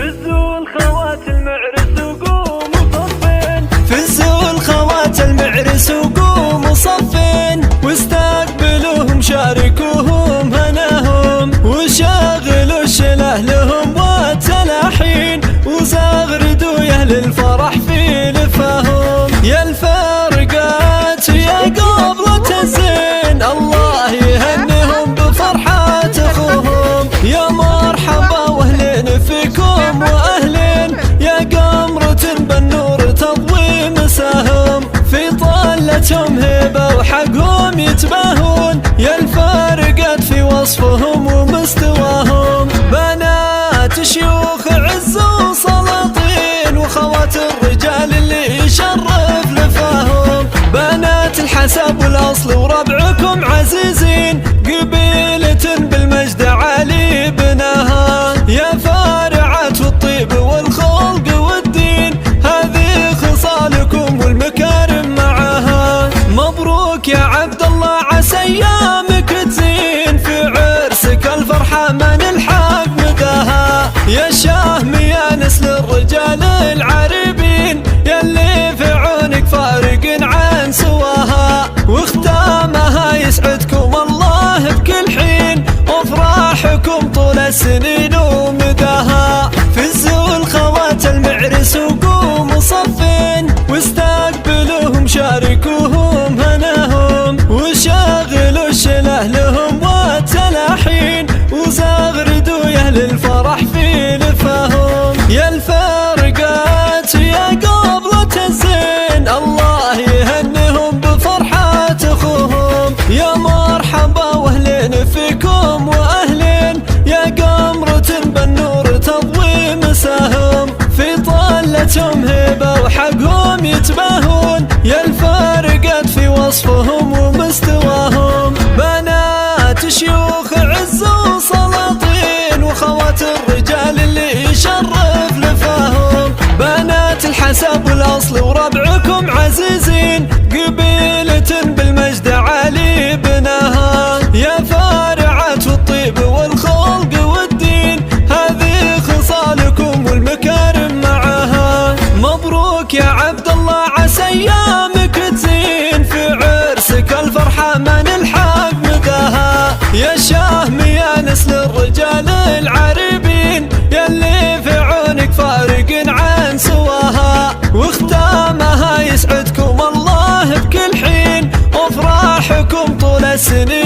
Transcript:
فزوا الخوات المعرس وقوموا صفين، فزوا الخوات المعرس وقوموا صفين، واستقبلوهم شاركوهم هناهم، وشاغلوا الشله لهم والتلاحين، وزغردوا يا اهل الفرح في لفاهم. يا الفارقات يا قبلة الزين، الله يهنيهم بفرحة اخوهم. يا مرحبا واهلين فيكم واهلين، يا قمرة بالنور تضوي مساهم، في طلتهم هبة وحقهم يتباهون. يا الفارقات في وصفهم ومستواهم، بنات شيوخ عز وسلاطين، وخوات الرجال اللي يشرف لفاهم. بنات الحسب والاصل وربعكم عزيزين، قبيلة بالمجد عالي بناها. يا فارعات والطيب والخلق والدين، هذه خصالكم والمكارم معاها. مبروك يا عبد الله عسى ايامك تزين، في عرسك الفرحة ما نلحق مداها. يا شهم يا نسل الرجال العريبين، يلي في عونك فارق عن سواها، واختامها يسعدكم الله بكل حين، وافراحكم طول السنين ومداها. فزوا الخوات المعرس وقوموا صفين، واستقبلوهم شاركوهم هناهم، وشاغلوا الشله لهم والتلاحين، وزغردوا يا اهل الفرح في لفاهم. يا الفارقات يا قبلة الزين، الله يهنيهم بفرحة اخوهم. يا مرحبا واهلين فيكم واهلين، يا قمرة بالنور تضوي مساهم، في طلتهم هبة وحقهم يتباهون. يا الفارقات في وصفهم ومستواهم، بنات شيوخ عز وسلاطين، وخوات الرجال اللي يشرف لفاهم. بنات الحسب والاصل وربعكم عزيزين، قبيلة بالمجد عالي بناها. يا فارعات والطيب والخلق والدين، هذه خصالكم والمكارم معاها. مبروك يا عبد الله عسى ايامك تزين، في عرسك الفرحة ما نلحق مداها. يا شهم يا نسل الرجال العريبين، يلي في عونك فارق عن سواها، واختامها يسعدكم الله بكل حين، وافراحكم طول السنين